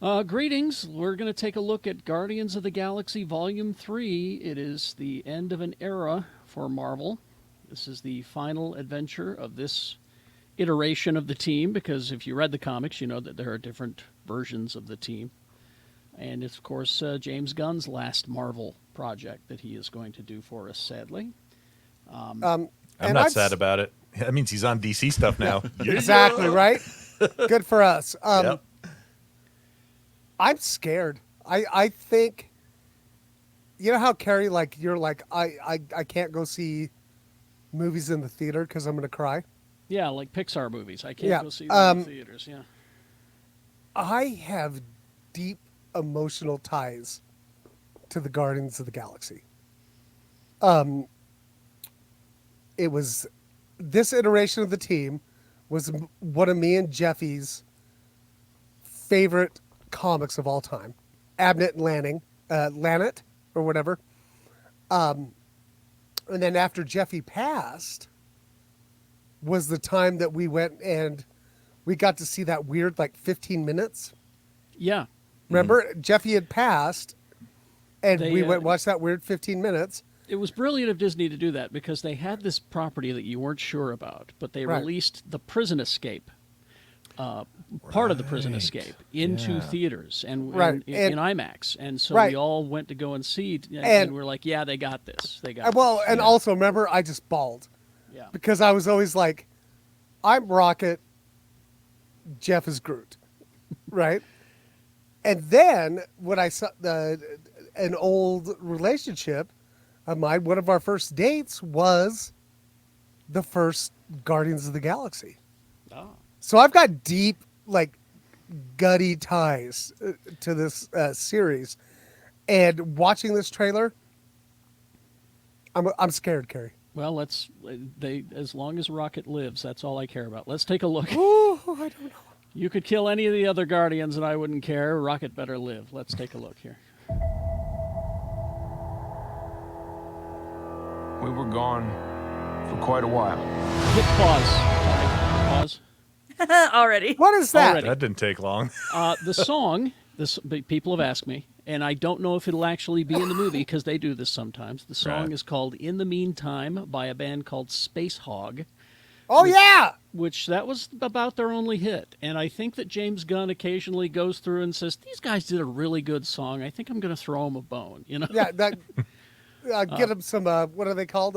Greetings. We're going to take a look at Guardians of the Galaxy Volume 3. It is the end of an era for Marvel. This is the final adventure of this iteration of the team, because if you read the comics, you know that there are different versions of the team. And it's, of course, James Gunn's last Marvel project that he is going to do for us, sadly. I'm not sad about it. That means he's on DC stuff now. Exactly, right? Good for us. Yep. I'm scared. I think, you know how, Carrie, like, you're like, I can't go see movies in the theater because I'm going to cry? Yeah, like Pixar movies. I can't go see them in theaters, yeah. I have deep emotional ties to the Guardians of the Galaxy. It was, this iteration of the team was one of me and Jeffy's favorite comics of all time. Abnett and Lanet, or whatever. And then after Jeffy passed was the time that we went and we got to see that weird, like, 15 minutes. Yeah. Remember, Jeffy had passed, and we went and watched that weird 15 minutes. It was brilliant of Disney to do that, because they had this property that you weren't sure about, but they released the Prison Escape, part of the Prison Escape, into theaters and in IMAX. And so we all went to go and see it, and we're like, yeah, they got this. They got well, this. and also, remember, I just bawled. Yeah. Because I was always like, I'm Rocket, Jeff is Groot, right? And then when I saw an old relationship of mine, one of our first dates was the first Guardians of the Galaxy. Oh. So I've got deep, like, gutty ties to this series. And watching this trailer, I'm scared, Carrie. Well, as long as Rocket lives, that's all I care about. Let's take a look. Ooh, I don't know. You could kill any of the other Guardians and I wouldn't care. Rocket better live. Let's take a look here. We were gone for quite a while. Hit pause. Pause. Already. What is that? Already. That didn't take long. The song, people have asked me, and I don't know if it'll actually be in the movie because they do this sometimes. The song is called In the Meantime by a band called Space Hog. Which that was about their only hit. And I think that James Gunn occasionally goes through and says, these guys did a really good song. I think I'm going to throw them a bone, you know? Yeah, that, get them some, what are they called?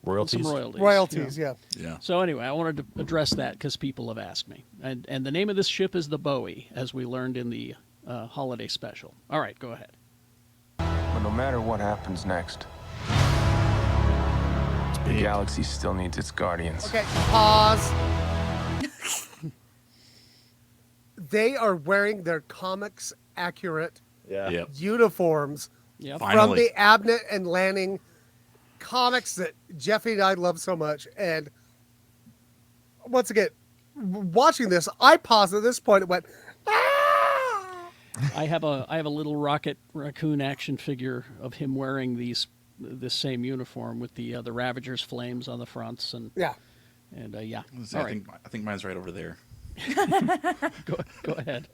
Royalties? Some royalties. Royalties, yeah. So anyway, I wanted to address that because people have asked me. And the name of this ship is the Bowie, as we learned in the holiday special. All right, go ahead. But no matter what happens next, the galaxy still needs its guardians. Okay, pause. They are wearing their comics accurate uniforms from the Abnett and Lanning comics that Jeffy and I love so much. And once again, watching this, I paused at this point and went, ah! I have a little Rocket Raccoon action figure of him wearing this same uniform with the Ravagers flames on the fronts and yeah. All right. I think mine's right over there. Go ahead.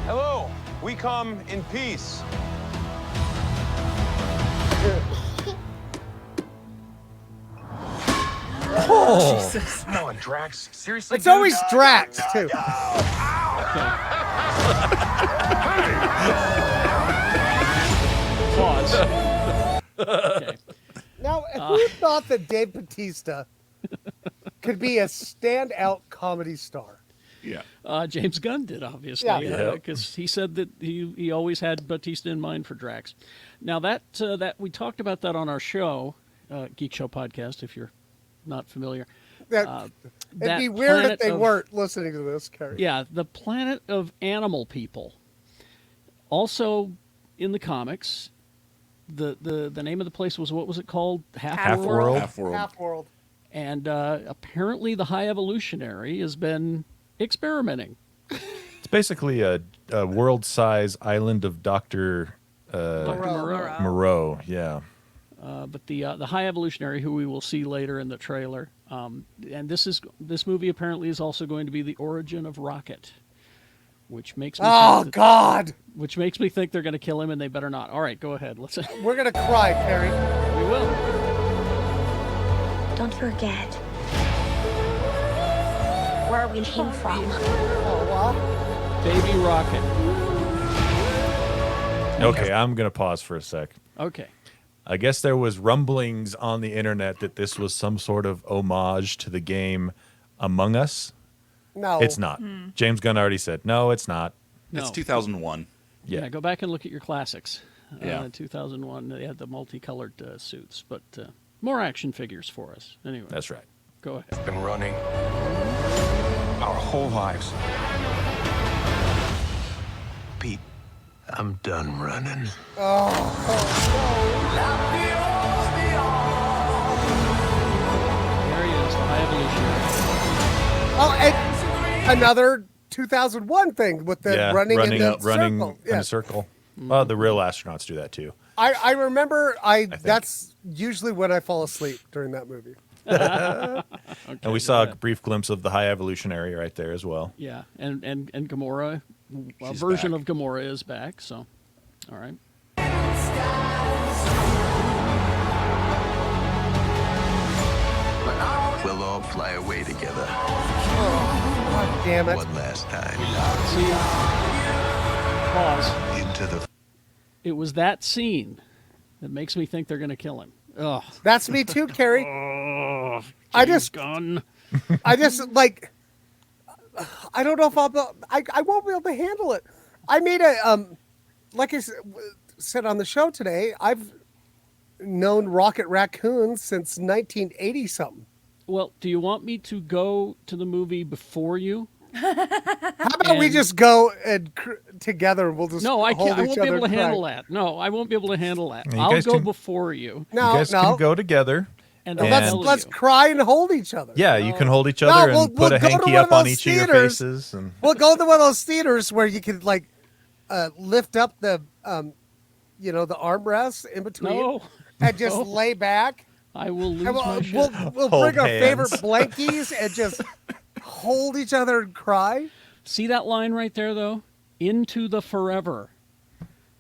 Hello, we come in peace. Oh, Jesus. Come on, Drax. Seriously? It's always Drax, too. Pause. Okay. Now, who thought that Dave Bautista could be a standout comedy star? Yeah. James Gunn did, obviously, because he said that he always had Bautista in mind for Drax. Now, that we talked about that on our show, Geek Show podcast, if you're not familiar. It'd be weird if they weren't listening to this, Carrie. Yeah, the planet of animal people. Also, in the comics, the name of the place was, what was it called? Half-World. Half-World. And apparently the High Evolutionary has been experimenting. It's basically a world-size island of Dr. Moreau. Yeah. But the High Evolutionary, who we will see later in the trailer, and this movie apparently is also going to be the origin of Rocket, which makes me Oh, think God. which makes me think they're going to kill him, and they better not. All right, go ahead. Let's. We're going to cry, Perry. We will. Don't forget where we came from. Oh, wow. Baby Rocket. Okay, I'm going to pause for a sec. Okay. I guess there was rumblings on the internet that this was some sort of homage to the game Among Us. No. It's not. James Gunn already said, no, it's not. No. It's 2001. Yeah, go back and look at your classics. Yeah. 2001, they had the multicolored suits, but more action figures for us. Anyway, That's right. go ahead. Been running our whole lives. Pete, I'm done running. There he is, the High Evolutionary. Oh, and another 2001 thing with the running in the running circle. in a circle. Well, the real astronauts do that too. I remember that's usually when I fall asleep during that movie. And we saw a brief glimpse of the High Evolutionary right there as well. Yeah, and Gamora, a She's version back. of Gamora is back, so, all right. We'll all fly away together God damn it. one last time See, pause. into the It was that scene that makes me think they're going to kill him. Ugh. That's me too, Carrie. I just Gun. I don't know if I won't be able to handle it. I made a like I said on the show today, I've known Rocket Raccoon since 1980 something. Well, do you want me to go to the movie before you? How about we And- just go and together and we'll just No, I hold can't. I each won't be other able to and cry. handle that. No, I won't be able to handle that. Yeah, you I'll guys go can- before you, You No, guys no. can go together. and And- I'll Let's tell let's you. cry and hold each other. Yeah, you can hold each other No, and we'll put a go to hanky one of up on those each of your theaters. faces. And We'll go to one of those theaters where you can like lift up the the armrests in between No, and just No. lay back. I will lose And my shit. we'll Hold bring our favorite hands. blankies and just hold each other and cry. See that line right there, though? Into the forever.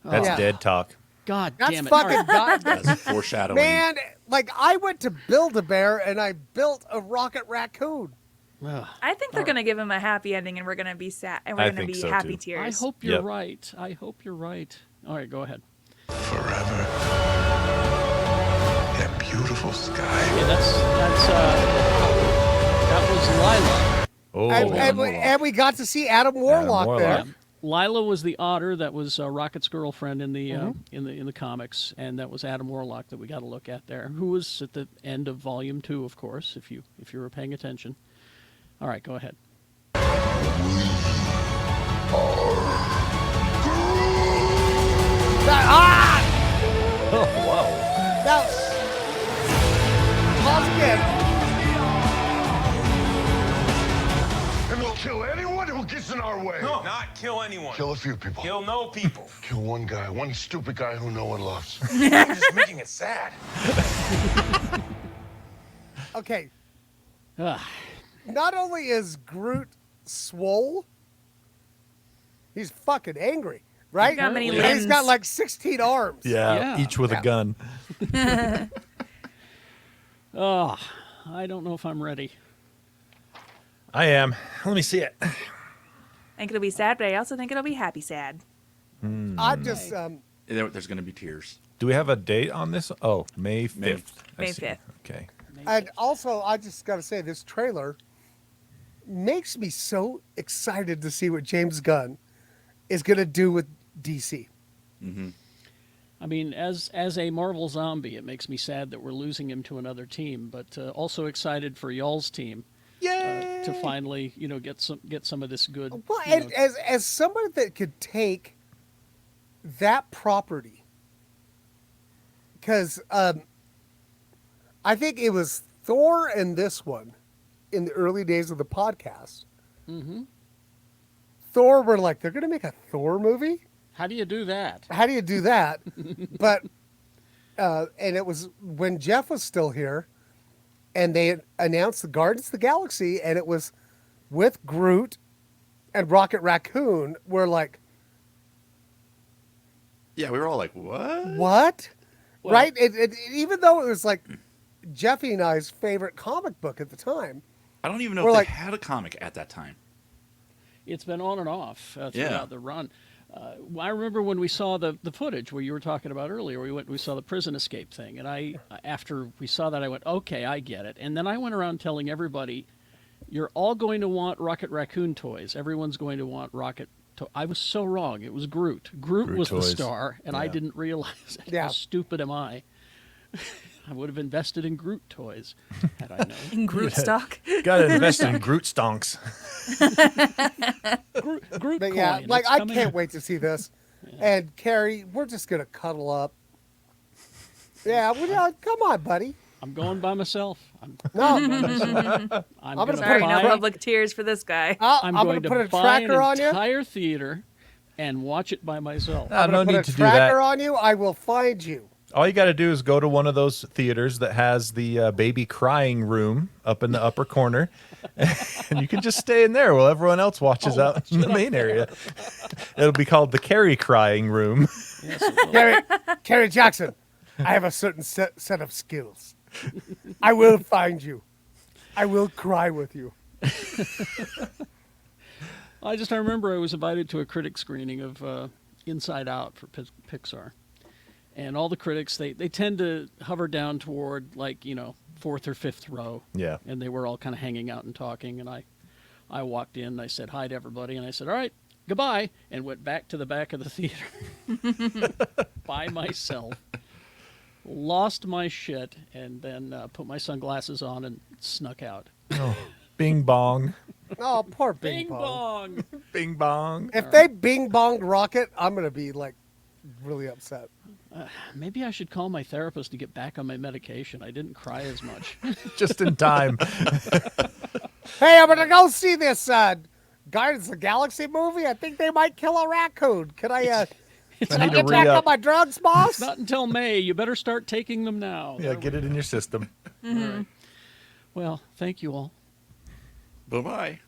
that's Yeah. dead talk. God That's damn it! fucking All right. That's foreshadowing. man. Like I went to Build-A-Bear and I built a rocket raccoon. Ugh. I think they're gonna give him a happy ending, and we're gonna be sad, and we're I gonna think be so, happy too. I tears. hope you're Yep. right. I hope you're right. All right, go ahead. forever. That beautiful sky. Yeah, that was Lila. Oh, And we got to see Adam Warlock, Warlock. there. Yeah. Lila was the otter that was Rocket's girlfriend in the Mm-hmm. in the comics, and that was Adam Warlock that we got to look at there, who was at the end of Volume 2, of course, if you were paying attention. All right, go ahead. Oh, wow. Now, pause again. And we'll kill anyone who gets in our way. No, not kill anyone. Kill a few people. Kill no people. Kill one guy, one stupid guy who no one loves. You're just making it sad. Okay. Ah, Not only is Groot swole, he's fucking angry, right? He's got many And he's got limbs. like 16 arms. Yeah, Yeah. each with a gun. oh, I don't know if I'm ready. I am. Let me see it. I think it'll be sad, but I also think it'll be happy sad. I'm just There's going to be tears. Do we have a date on this? Oh, May 5th. May- I May see. 5th. Okay. and also I just got to say this trailer makes me so excited to see what James Gunn is going to do with DC. I mean, as a Marvel zombie, it makes me sad that we're losing him to another team, but also excited for y'all's team to finally, get some of this good. Well, you and know- as someone that could take that property, because I think it was Thor and this one in the early days of the podcast. Mm-hmm. Thor were like, they're going to make a Thor movie? How do you do that? How do you do that? But, and it was when Jeff was still here, and they announced the Guardians of the Galaxy, and it was with Groot, and Rocket Raccoon were like, Yeah, we were all like, what? what? Well- Right? Even though it was like Jeffy and I's favorite comic book at the time. I don't even know We're if like- they had a comic at that time. It's been on and off throughout Yeah. the run. I remember when we saw the footage where you were talking about earlier. We saw the prison escape thing, and after we saw that, I went, okay, I get it. And then I went around telling everybody, you're all going to want Rocket Raccoon toys. Everyone's going to want Rocket. I was so wrong. It was Groot. Groot was toys. the star, and I Yeah. didn't realize it. Yeah. How stupid am I? I would have invested in Groot toys had I known. In Groot stock. Got to invest in Groot stonks. Groot But yeah, coin, like it's I coming can't up. wait to see this. And Carrie, we're just gonna cuddle up. Yeah, come on, buddy. I'm going by myself. No, I'm gonna gonna put Sorry, a no buy, public tears for this guy. I'm gonna going put to a buy tracker on an you. entire theater and watch it by myself. Ah, I'm no gonna put need a to do tracker that. on you. I will find you. All you got to do is go to one of those theaters that has the baby crying room up in the upper corner, and you can just stay in there while everyone else watches out in the main area. It'll be called the Carrie crying room. Carrie Jackson, I have a certain set of skills. I will find you. I will cry with you. I remember I was invited to a critic screening of Inside Out for Pixar. And all the critics, they tend to hover down toward, like, fourth or fifth row. Yeah. And they were all kind of hanging out and talking. And I walked in, and I said hi to everybody. And I said, all right, goodbye. And went back to the back of the theater by myself. Lost my shit. And then put my sunglasses on and snuck out. Oh, bing bong, Oh, poor Bing Bing, Bong. bong. bing bong. If they Bing Bonged Rocket, I'm gonna be like really upset. Maybe I should call my therapist to get back on my medication. I didn't cry as much. Just in time. Hey, I'm gonna go see this Guardians of the Galaxy movie. I think they might kill a raccoon. Can I I need to get back on re-up. my drugs, boss? Not until May. You better start taking them now. Yeah, get it in your system. All right. Well, thank you all. Bye-bye.